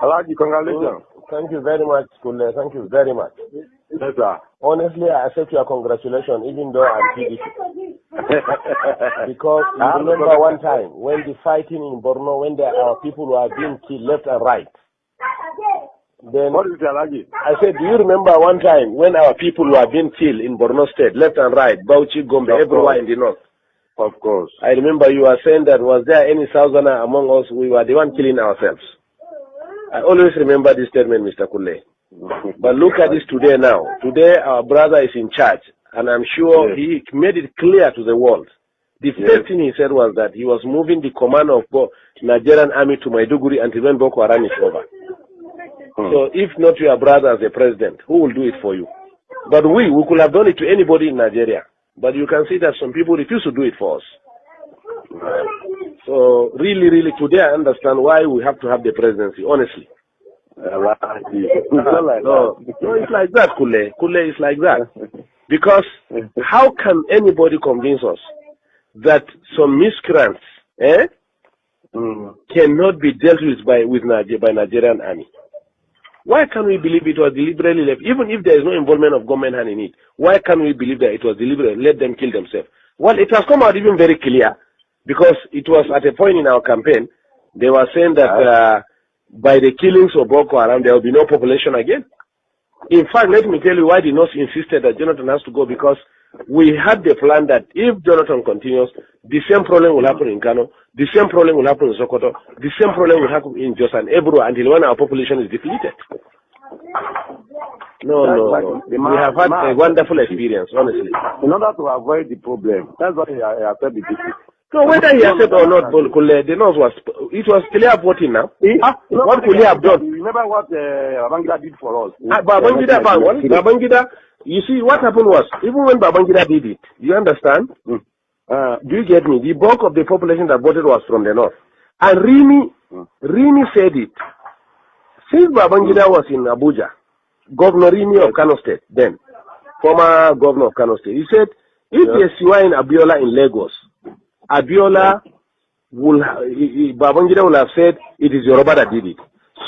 Alhaji, congratulations. Thank you very much, Kule. Thank you very much. Yes, sir. Honestly, I accept your congratulations, even though I'm PDP. Because you remember one time when the fighting in Borno, when our people were being killed left and right. Then What is it, Alhaji? I said, do you remember one time when our people were being killed in Borno State, left and right, Bauchi, Gombe, everywhere in the north? Of course. I remember you were saying that was there any Southerner among us? We were the one killing ourselves. I always remember this statement, Mr. Kule. But look at this today now. Today our brother is in charge, and I'm sure he made it clear to the world. The first thing he said was that he was moving the command of Nigerian army to Maiduguri until when Boko Haram is over. So if not your brother as a president, who will do it for you? But we could have done it to anybody in Nigeria. But you can see that some people refuse to do it for us. So really, really, today I understand why we have to have the presidency, honestly. No, it's like that, Kule. Kule is like that. Because how can anybody convince us that some miscreants cannot be dealt with by Nigerian army? Why can't we believe it was deliberately left? Even if there is no involvement of government hand in it, why can't we believe that it was deliberate? Let them kill themselves. Well, it has come out even very clear, because it was at a point in our campaign, they were saying that by the killings of Boko Haram, there will be no population again. In fact, let me tell you why the North insisted that Jonathan has to go, because we had the plan that if Jonathan continues, the same problem will happen in Kano, the same problem will happen in Sokoto, the same problem will happen in Jos and Ebro until when our population is depleted. No. We have had a wonderful experience, honestly. In order to avoid the problem, that's why I said the district. So whether he accepted or not, the North it was clear voting now. What could he have done? Remember what Babangida did for us? Babangida, you see, what happened was, even when Babangida did it, you understand? Do you get me? The bulk of the population that voted was from the North. And Rimi said it. Since Babangida was in Abuja, Governor Rimi of Kano State, then, former governor of Kano State, he said, if there's Siwa in Abiola in Lagos, Abiola Babangida will have said it is Yoruba that did it.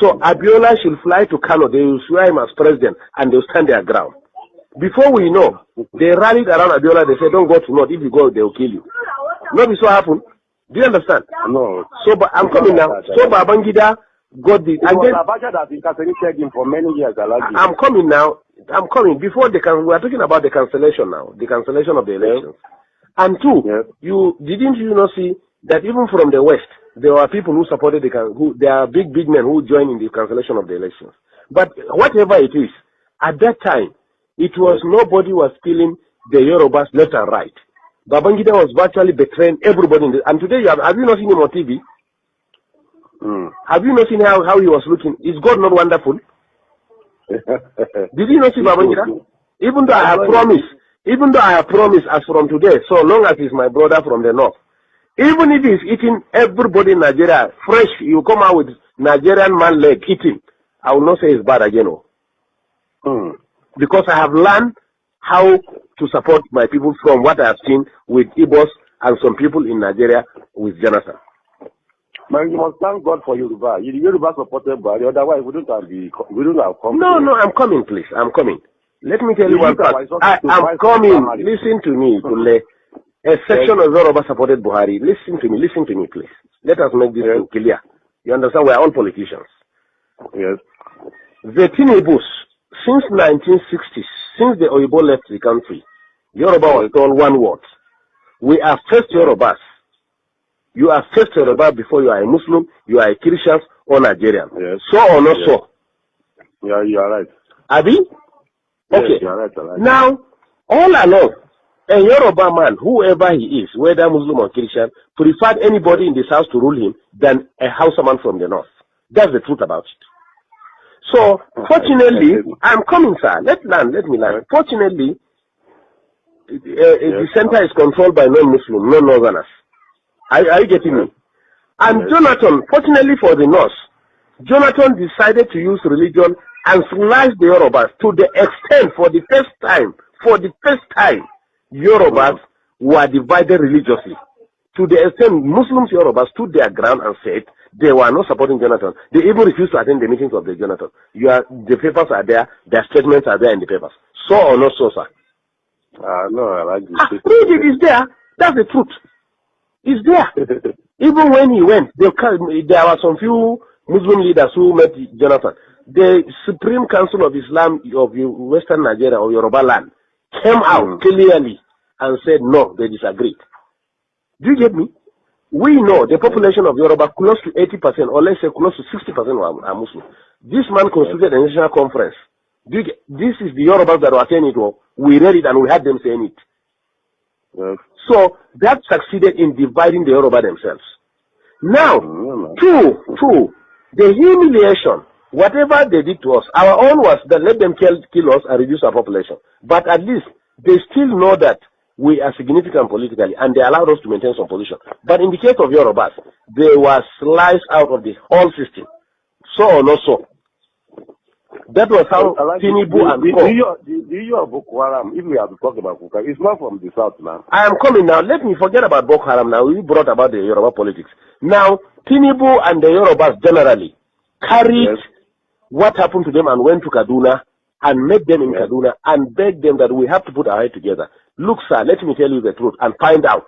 So Abiola should fly to Kano, they will swear him as president, and they'll stand their ground. Before we know, they rallied around Abiola, they said, don't go to North, if you go, they will kill you. Not so happened. Do you understand? No. So, but I'm coming now. So Babangida got the... And then, Abacha that incarcerated him for many years. I'm coming now. I'm coming. Before we are talking about the cancellation now, the cancellation of the elections. And two, didn't you not see that even from the West, there were people who supported there are big men who joined in the cancellation of the elections. But whatever it is, at that time, it was nobody was killing the Yorubas left and right. Babangida was virtually betraying everybody. And today, have you not seen him on TV? Have you not seen how he was looking? Is God not wonderful? Did you not see Babangida? Even though I have promised as from today, so long as he's my brother from the North, even if he's eating everybody in Nigeria fresh, you come out with Nigerian man leg eating, I will not say it's bad again. Because I have learned how to support my people from what I have seen with Igbos and some people in Nigeria with Jonathan. Man, you must thank God for Yoruba. Yoruba supported Buhari, otherwise we don't have come. No, I'm coming, please. I'm coming. Let me tell you one part. I'm coming. Listen to me, Kule. A section of Yoruba supported Buhari. Listen to me, please. Let us make this clear. You understand? We are all politicians. Yes. The Tinebus, since 1960s, since the Oyibo left the country, Yoruba was told one word. We are first Yorubas. You are first Yoruba before you are a Muslim, you are a Christian or Nigerian. Yes. So or not so? Yeah, you are right. Abi? Okay. Yes, you are right. Now, all along, a Yoruba man, whoever he is, whether Muslim or Christian, preferred anybody in this house to rule him than a Hausa man from the North. That's the truth about it. So, fortunately, I'm coming, sir. Let me land. Fortunately, the center is controlled by non-Muslim, non-Northerners. Are you getting me? And Jonathan, fortunately for the North, Jonathan decided to use religion and slash the Yorubas to the extent, for the first time, Yorubas were divided religiously. To the extent Muslims, Yorubas stood their ground and said They were not supporting Jonathan. They even refused to attend the meetings of the Jonathan. The papers are there. Their statements are there in the papers. So or not so, sir? No, I like this. Read it. It's there. That's the truth. It's there. Even when he went, there were some few Muslim leaders who met Jonathan. The Supreme Council of Islam of Western Nigeria or Yoruba land came out clearly and said no, they disagreed. Do you get me? We know the population of Yoruba, close to 80%, or let's say close to 60% are Muslim. This man constituted a national conference. This is the Yorubas that were saying it. We read it and we had them saying it. Yes. So that succeeded in dividing the Yoruba themselves. Now, two, the humiliation, whatever they did to us, our own was that let them kill us and reduce our population. But at least they still know that we are significant politically and they allowed us to maintain some position. But in the case of Yorubas, they were sliced out of the whole system. So or not so. That was how Tinubu and the issue of Boko Haram, if we have to talk about Boko Haram, it's not from the south now. I am coming now. Let me forget about Boko Haram now. We brought about the Yoruba politics. Now, Tinubu and the Yorubas generally carried what happened to them and went to Kaduna and met them in Kaduna and begged them that we have to put our head together. Look, sir, let me tell you the truth and find out.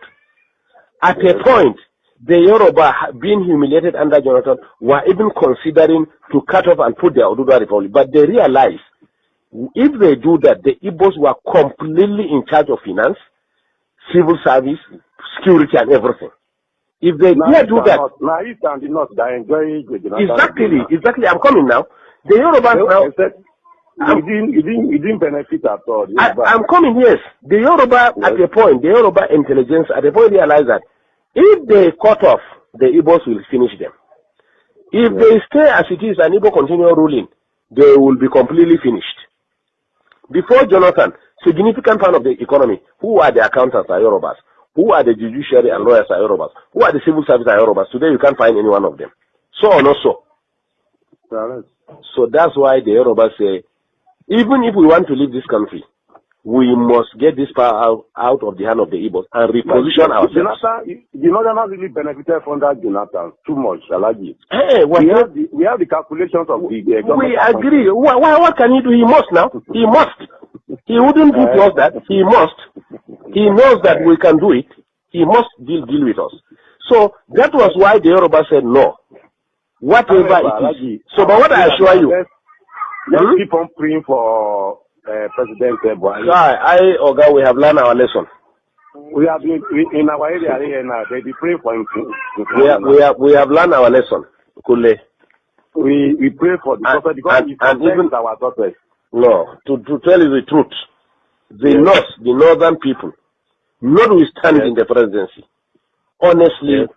At a point, the Yoruba, being humiliated under Jonathan, were even considering to cut off and put their Oduduwa Republic. But they realized if they do that, the Igbos were completely in charge of finance, civil service, security, and everything. If they dare do that, now East and the North, they enjoy exactly. I'm coming now. The Yorubas now. You didn't benefit at all. I'm coming. Yes, the Yoruba at a point, the Yoruba intelligence at a point realized that if they cut off, the Igbos will finish them. If they stay as it is and Igbo continue ruling, they will be completely finished. Before Jonathan, significant part of the economy, who are the accountants are Yorubas, who are the judiciary and lawyers are Yorubas, who are the civil service are Yorubas. Today you can't find any one of them. So or not so? So that's why the Yorubas say, even if we want to leave this country, we must get this power out of the hand of the Igbos and reposition ourselves. The Northerners really benefited from that Jonathan too much, Alagi. Hey, we have the calculations of the government. We agree. What can he do? He must now. He must. He wouldn't do to us that. He must. He knows that we can do it. He must deal with us. So that was why the Yoruba said no. Whatever it is. So, but what I assure you, let's keep on praying for President Buhari. Oga, we have learned our lesson. We have been in our area here now. They be praying for him. We have learned our lesson. Kule. We pray for the prophet because and even our daughters. No, to tell you the truth, the northern people, notwithstanding the presidency, honestly,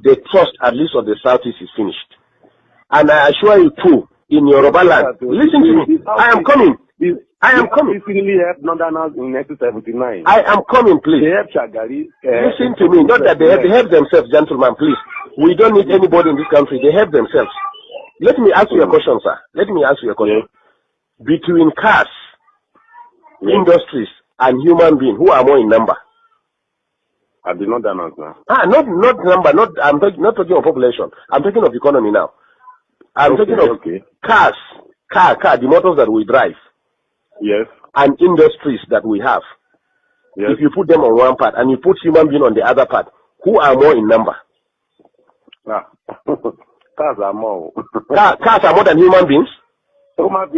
the trust at least of the southeast is finished. And I assure you too, in Yoruba land, listen to me. I am coming. I am coming. Really helped Northerners in 1979. I am coming, please. They helped Shagari. Listen to me. Not that they help themselves, gentlemen, please. We don't need anybody in this country. They help themselves. Let me ask you a question, sir. Let me ask you a question. Between cars, industries, and human beings, who are more in number? I did not now. Not number. I'm not talking of population. I'm talking of economy now. I'm talking of cars, the motors that we drive. Yes. And industries that we have. Yes. If you put them on one part and you put human being on the other part, who are more in number? Cars are more. Cars are more than human beings? Human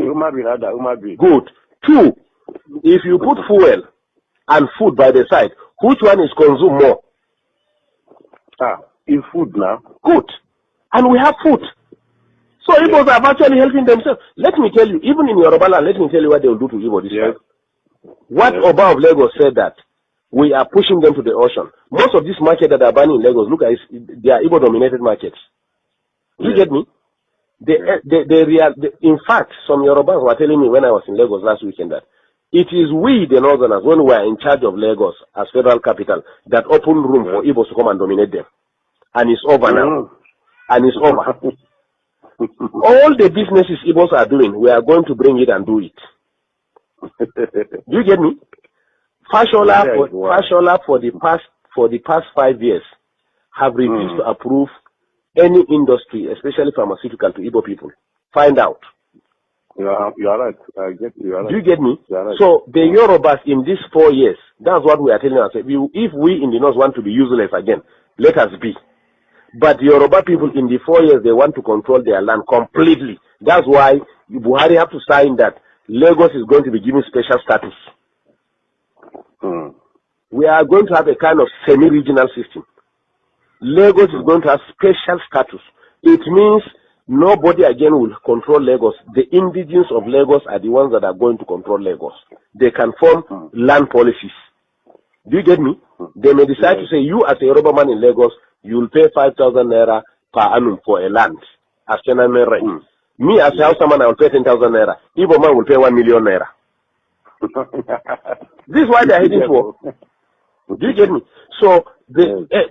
being. Good. Two, if you put fuel and food by the side, which one is consumed more? It's food now. Good. And we have food. So Igbos are actually helping themselves. Let me tell you, even in Yoruba land, let me tell you what they will do to Igbo this time. What Oba of Lagos said that we are pushing them to the ocean. Most of these markets that are burning in Lagos, look at it, they are Igbo-dominated markets. You get me? In fact, some Yorubas were telling me when I was in Lagos last weekend that it is we, the Northerners, when we are in charge of Lagos as federal capital, that open room for Igbos to come and dominate them. And it's over now. And it's over. All the businesses Igbos are doing, we are going to bring it and do it. Do you get me? Fashola for the past 5 years have refused to approve any industry, especially pharmaceutical, to Igbo people. Find out. You are right. I get you. You are right. Do you get me? You are right. So the Yorubas in these 4 years, that's what we are telling ourselves. If we in the north want to be useless again, let us be. But the Yoruba people in the 4 years, they want to control their land completely. That's why Buhari have to sign that Lagos is going to be given special status. We are going to have a kind of semi-regional system. Lagos is going to have special status. It means nobody again will control Lagos. The indigenes of Lagos are the ones that are going to control Lagos. They can form land policies. Do you get me? They may decide to say, you as a Yoruba man in Lagos, you will pay 5,000 naira per annum for a land as tenant rent. Me as a Hausa man, I will pay 10,000 naira. Igbo man will pay 1 million naira. This is why they are heading for. Do you get me? So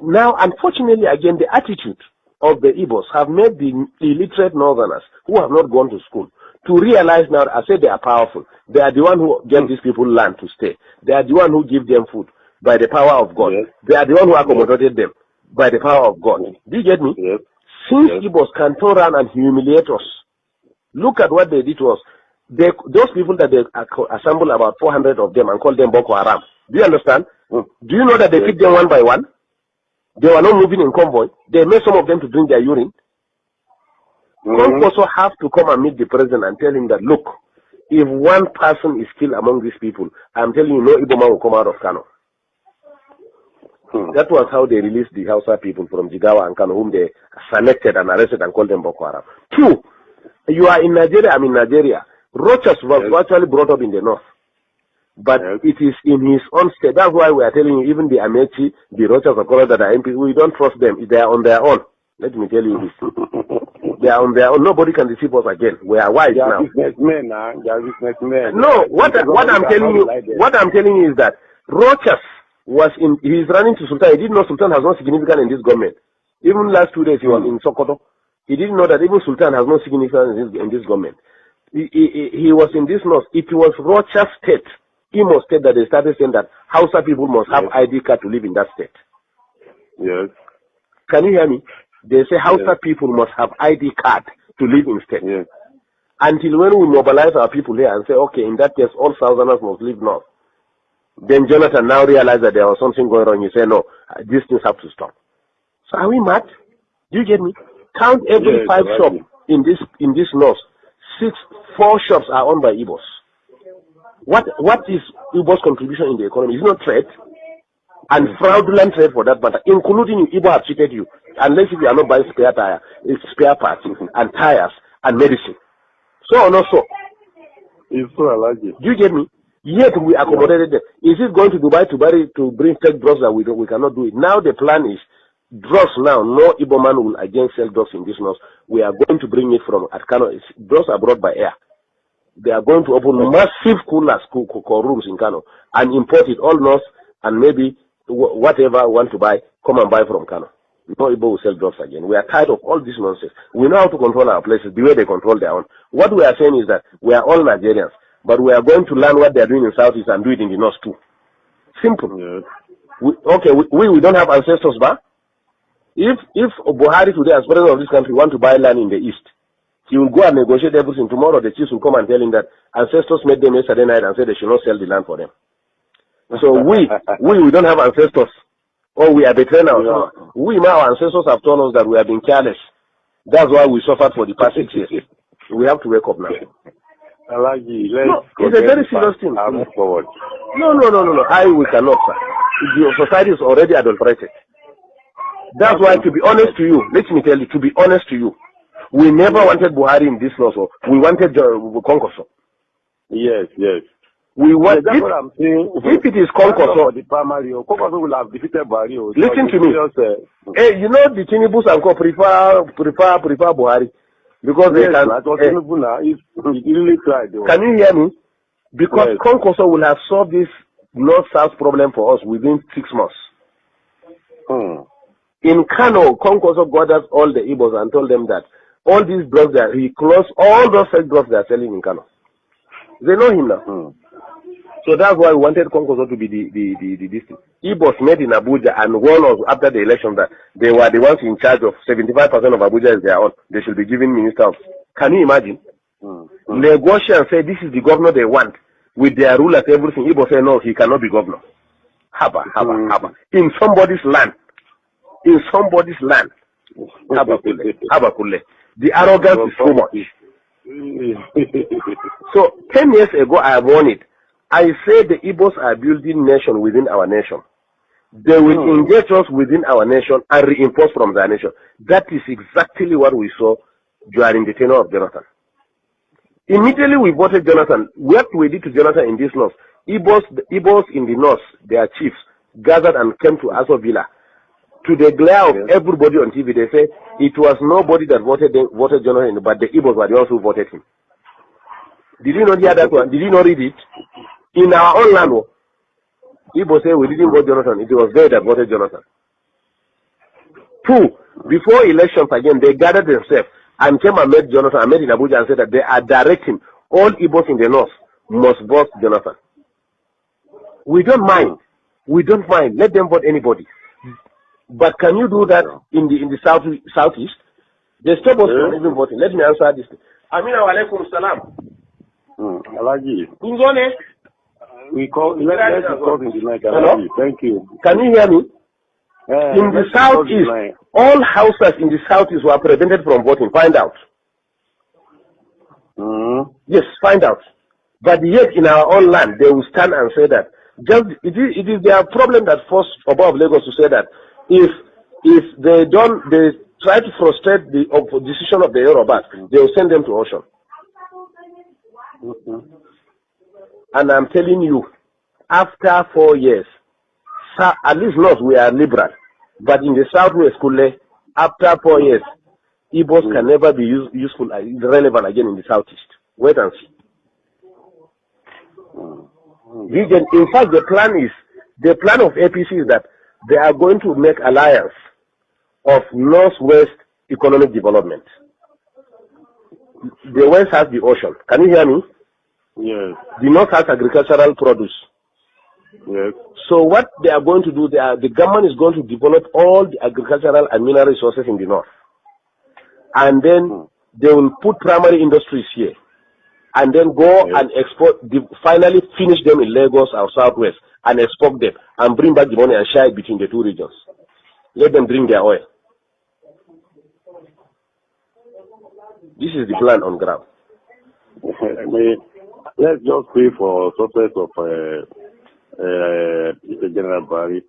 now, unfortunately, again, the attitude of the Igbos have made the illiterate northerners who have not gone to school to realize now, I say they are powerful. They are the one who give these people land to stay. They are the one who give them food by the power of God. Yes. They are the one who accommodated them by the power of God. Do you get me? Yes. Since Igbos can turn around and humiliate us, look at what they did to us. Those people that they assemble about 400 of them and call them Boko Haram. Do you understand? Do you know that they picked them one by one? They were not moving in convoy. They made some of them to drink their urine. Some also have to come and meet the president and tell him that, look, if one person is killed among these people, I'm telling you, no Igbo man will come out of Kano. That was how they released the Hausa people from Jigawa and Kano, whom they selected and arrested and called them Boko Haram. 2, you are in Nigeria, I'm in Nigeria. Rochas was actually brought up in the north. But it is in his own state. That's why we are telling you, even the Amechi, the Rochas of Color that are MP, we don't trust them. They are on their own. Let me tell you this. They are on their own. Nobody can deceive us again. We are wise now. Businessmen, they are businessmen. No, what I'm telling you is that Rochas he's running to Sultan. He didn't know Sultan has no significance in this government. Even last 2 days he was in Sokoto. He didn't know that even Sultan has no significance in this government. He was in this north. It was Rochas state, Imo state, that they started saying that Hausa people must have ID card to live in that state. Yes. Can you hear me? They say Hausa people must have ID card to live in state. Yes. Until when we mobilize our people here and say, okay, in that case, all Southerners must live north. Then Jonathan now realized that there was something going on. He said, no, these things have to stop. So are we mad? Do you get me? Count every 5 shops in this north. 4 shops are owned by Igbos. What is Igbo's contribution in the economy? It's not trade, and fraudulent trade for that matter, including you. Igbo have cheated you, unless if you are not buying spare parts and tires and medicine. So or not so? It's so allergic. Do you get me? Yet we accommodated them. Is it going to Dubai to bring fake drugs that we cannot do it? Now the plan is drugs now. No Igbo man will again sell drugs in this north. We are going to bring it from Kano. Drugs are brought by air. They are going to open massive coolers, rooms in Kano and import it all north, and maybe whatever want to buy, come and buy from Kano. No Igbo will sell drugs again. We are tired of all this nonsense. We know how to control our places the way they control their own. What we are saying is that we are all Nigerians, but we are going to learn what they are doing in Southeast and do it in the north too. Simple. Yes. We don't have ancestors, but if Buhari today, as president of this country, want to buy land in the east, he will go and negotiate everything. Tomorrow the chiefs will come and tell him that ancestors made them yesterday night and said they should not sell the land for them. So we don't have ancestors, or we are betraying ourselves. We, our ancestors have told us that we have been careless. That's why we suffered for the past 6 years. We have to wake up now. It's a very serious thing. Move forward. No. We cannot, sir. The society is already adulterated. That's why, to be honest to you, let me tell you, to be honest to you, we never wanted Buhari in this law, so we wanted Konkoso. Yes. We want, that's what I'm saying. If it is Konkoso, the primary, Konkoso will have defeated Buhari. Listen to me. You know the Tinubus and Co prefer Buhari because they can. He really tried. Can you hear me? Because Konkoso will have solved this north-south problem for us within 6 months. In Kano, Konkoso gathered all the Igbos and told them that all these drugs he closed all those fake drugs they are selling in Kano. They know him now. So that's why we wanted Konkoso to be the district. Igbos met in Abuja and warned us after the election that they were the ones in charge of 75% of Abuja is their own. They should be given minister of. Can you imagine? Negotiate and say this is the governor they want with their rulers, everything. Igbo say no, he cannot be governor. Haba. In somebody's land. In somebody's land. Haba kule. The arrogance is too much. So 10 years ago I warned it. I said the Igbos are building nation within our nation. They will engage us within our nation and reinforce from their nation. That is exactly what we saw during the tenure of Jonathan. Immediately we voted Jonathan. What we did to Jonathan in this north, Igbos in the north, their chiefs, gathered and came to Aso Villa. To the glare of everybody on TV, they say it was nobody that voted Jonathan, but the Igbos were the ones who voted him. Did you not hear that one? Did you not read it? In our own land, Igbo say we didn't vote Jonathan. It was they that voted Jonathan. 2, before elections again, they gathered themselves and came and met Jonathan and met in Abuja and said that they are directing all Igbos in the north must vote Jonathan. We don't mind. We don't mind. Let them vote anybody. But can you do that in the southeast? They stop us from even voting. Let me answer this. Amina wa alaikum salam. Alaji. Unzone. We call. Let's talk in the night. Alaji. Thank you. Can you hear me? In the southeast, all houses in the southeast were prevented from voting. Find out. Yes, find out. But yet in our own land, they will stand and say that. Just it is their problem that forced above Lagos to say that if they try to frustrate the decision of the Yorubas, they will send them to ocean. And I'm telling you, after 4 years, at least north we are liberal, but in the southwest, after 4 years, Igbos can never be useful, relevant again in the southeast. Wait and see. In fact, the plan of APC is that they are going to make alliance of northwest economic development. The west has the ocean. Can you hear me? Yes. The north has agricultural produce. Yes. So what they are going to do, the government is going to develop all the agricultural and mineral resources in the north. And then they will put primary industries here. And then go and export, finally finish them in Lagos or Southwest and export them and bring back the money and share it between the two regions. Let them bring their oil. This is the plan on ground. Let's just pray for success of General Buhari.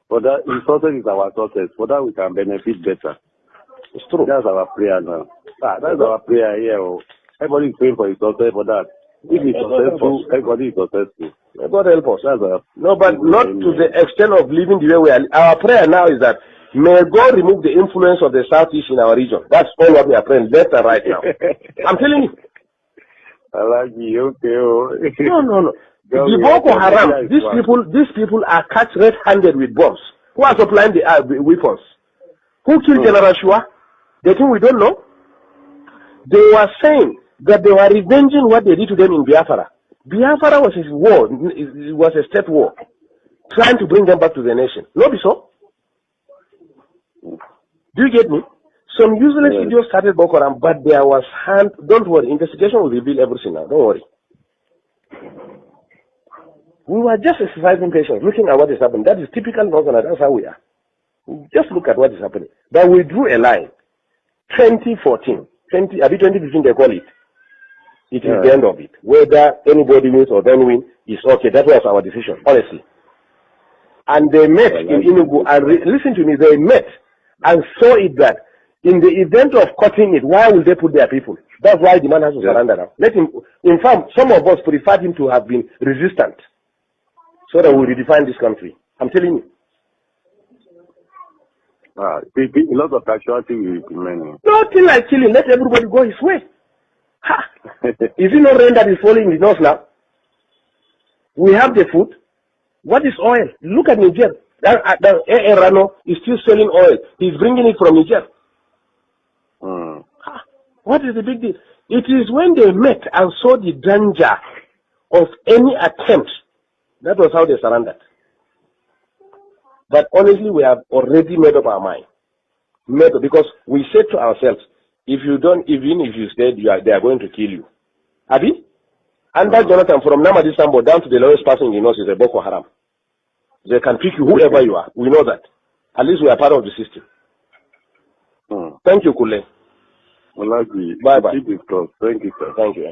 For that, his success is our success. For that, we can benefit better. It's true. That's our prayer now. That's our prayer here. Everybody is praying for his success for that. If he's successful, everybody is successful. God help us. No, but not to the extent of living the way we are. Our prayer now is that may God remove the influence of the Southeast in our region. That's all what we are praying left and right now. I'm telling you. I like you, okay. No. The Boko Haram, these people are catch red-handed with bombs. Who are supplying the weapons? Who killed General Shua? They think we don't know. They were saying that they were revenging what they did to them in Biafra. Biafra was a war. It was a state war. Trying to bring them back to the nation. No, be so? Do you get me? Some useless idiots started Boko Haram, but there was hand. Don't worry, investigation will reveal everything now. Don't worry. We were just exercising patience, looking at what is happening. That is typical Northerners. That's how we are. Just look at what is happening. But we drew a line. 2014, 2015 they call it. It is the end of it. Whether anybody wins or don't win is okay. That was our decision, honestly. And they met in Enugu and listen to me. They met and saw it that in the event of cutting it, why will they put their people? That's why the man has to surrender now. Let him. In fact, some of us preferred him to have been resistant, so that we redefine this country. I'm telling you. A lot of casualty will be many. Nothing like killing. Let everybody go his way. Ha! Is it not rain that is falling in the north now? We have the food. What is oil? Look at Niger. Rano is still selling oil. He's bringing it from Niger. What is the big deal? It is when they met and saw the danger of any attempt That was how they surrendered. But honestly, we have already made up our mind. Because we said to ourselves, if you don't, even if you said they are going to kill you. Abi? Under Jonathan, from Namadi Sambo down to the lowest person in us is a Boko Haram. They can pick you whoever you are. We know that. At least we are part of the system. Thank you, Kule. Well, bye-bye. Thank you, sir. Thank you.